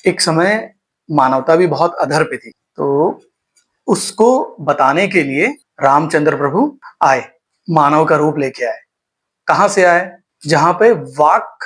एक समय मानवता भी बहुत अधर पे थी, तो उसको बताने के लिए रामचंद्र प्रभु आए, मानव का रूप लेके आए। कहाँ से आए? जहाँ पे वाक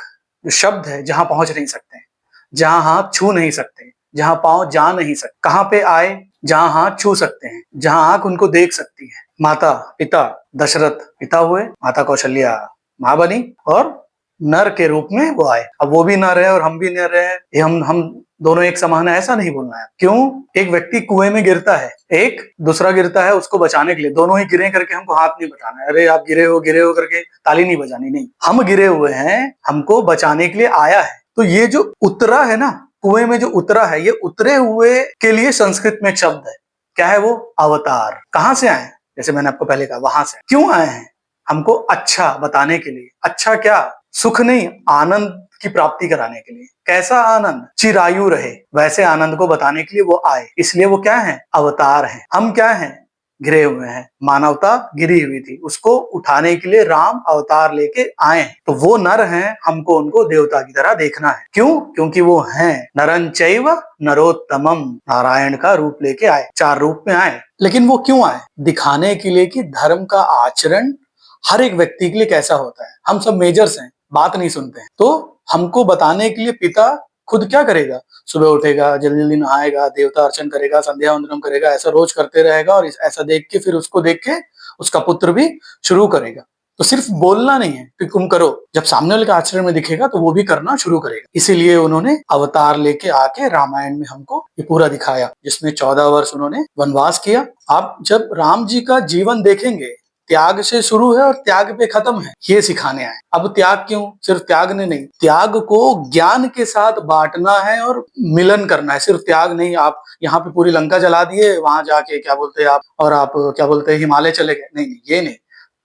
जो शब्द है, जहाँ पहुँच नहीं सकते हैं, जहाँ हाथ छू नहीं सकते, जहाँ पाँव जा नहीं सकते। कहाँ पे आए? जहाँ हाथ छू सकते हैं, जहाँ आँख उनको देख सकती है। माता पिता दशरथ पिता हुए, माता कौशल्या माँ बनी और नर के रूप में वो आए। अब वो भी नर है और हम भी नर है, ये हम दोनों एक समान है ऐसा नहीं बोलना है। क्यों? एक व्यक्ति कुएं में गिरता है, एक दूसरा गिरता है उसको बचाने के लिए। दोनों ही गिरे करके हमको हाथ नहीं बटाना है, अरे आप गिरे हो करके ताली नहीं बजानी, नहीं। हम गिरे हुए हैं, हमको बचाने के लिए आया है। तो ये जो उतरा है ना, कुएं में जो उतरा है, ये उतरे हुए के लिए संस्कृत में एक शब्द है। क्या है वो? अवतार। कहाँ से आए? जैसे मैंने आपको पहले कहा, वहां से। क्यों आए हैं? हमको अच्छा बताने के लिए। अच्छा क्या? सुख नहीं, आनंद की प्राप्ति कराने के लिए। कैसा आनंद? चिरायु रहे वैसे आनंद को बताने के लिए वो आए। इसलिए वो क्या है? अवतार हैं। हम क्या हैं? गिरे हुए हैं। मानवता गिरी हुई थी, उसको उठाने के लिए राम अवतार लेके आए हैं। तो वो नर हैं, हमको उनको देवता की तरह देखना है। क्यों? क्योंकि वो हैं नरंचैव नरोत्तमम, नारायण का रूप लेके आए, 4 रूप में आए। लेकिन वो क्यों आए? दिखाने के लिए कि धर्म का आचरण हर एक व्यक्ति के लिए कैसा होता है। हम सब मेजर्स हैं, बात नहीं सुनते हैं। तो हमको बताने के लिए पिता खुद क्या करेगा? सुबह उठेगा, जल्दी जल्दी नहाएगा, देवता अर्चन करेगा, संध्या वंदनम करेगा, ऐसा रोज करते रहेगा और ऐसा देख के फिर उसको देख के उसका पुत्र भी शुरू करेगा। तो सिर्फ बोलना नहीं है कि तुम करो, जब सामने वाले के आचरण में दिखेगा तो वो भी करना शुरू करेगा। इसीलिए उन्होंने अवतार लेके आके रामायण में हमको ये पूरा दिखाया, जिसमें 14 वर्ष उन्होंने वनवास किया। आप जब राम जी का जीवन देखेंगे, त्याग से शुरू है और त्याग पे खत्म है, ये सिखाने आए। अब त्याग क्यों? सिर्फ त्याग ने नहीं, त्याग को ज्ञान के साथ बांटना है और मिलन करना है। सिर्फ त्याग नहीं, आप यहाँ पे पूरी लंका जला दिए, वहां जाके क्या बोलते हैं आप, और आप क्या बोलते हैं हिमालय चले गए, नहीं, ये नहीं।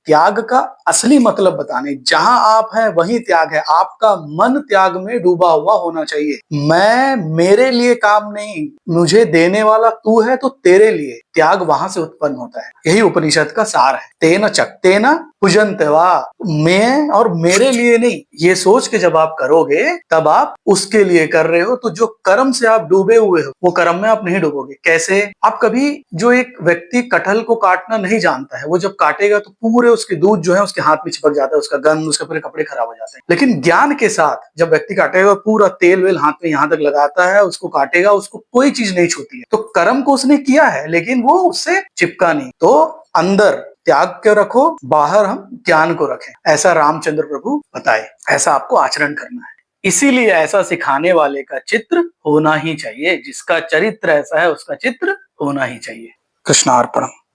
त्याग का असली मतलब बताने, जहां आप हैं वहीं त्याग है। आपका मन त्याग में डूबा हुआ होना चाहिए। मैं मेरे लिए काम नहीं, मुझे देने वाला तू है तो तेरे लिए। त्याग वहां से उत्पन्न होता है। यही उपनिषद का सार है। तेन चक्तेन पूजन्ते वा, मैं और मेरे लिए नहीं, ये सोच के जब आप करोगे तब आप उसके लिए कर रहे हो। तो जो कर्म से आप डूबे हुए हो, वो कर्म में आप नहीं डूबोगे। कैसे? आप कभी, जो एक व्यक्ति कटहल को काटना नहीं जानता है, वो जब काटेगा तो पूरे उसके दूध जो है उसके हाथ में चिपक जाता है, उसका गंध, उसके पूरे कपड़े खराब हो जाते हैं। लेकिन ज्ञान के साथ जब व्यक्ति काटेगा, पूरा तेल वेल हाथ में यहां तक लगाता है, उसको काटेगा, उसको कोई चीज नहीं छूती है। तो कर्म को उसने किया है लेकिन वो उससे चिपका नहीं। तो अंदर त्याग के रखो, बाहर हम ज्ञान को रखें, ऐसा रामचंद्र प्रभु बताए। ऐसा आपको आचरण करना है। इसीलिए ऐसा सिखाने वाले का चित्र होना ही चाहिए। जिसका चरित्र ऐसा है उसका चित्र होना ही चाहिए। कृष्णार्पणम।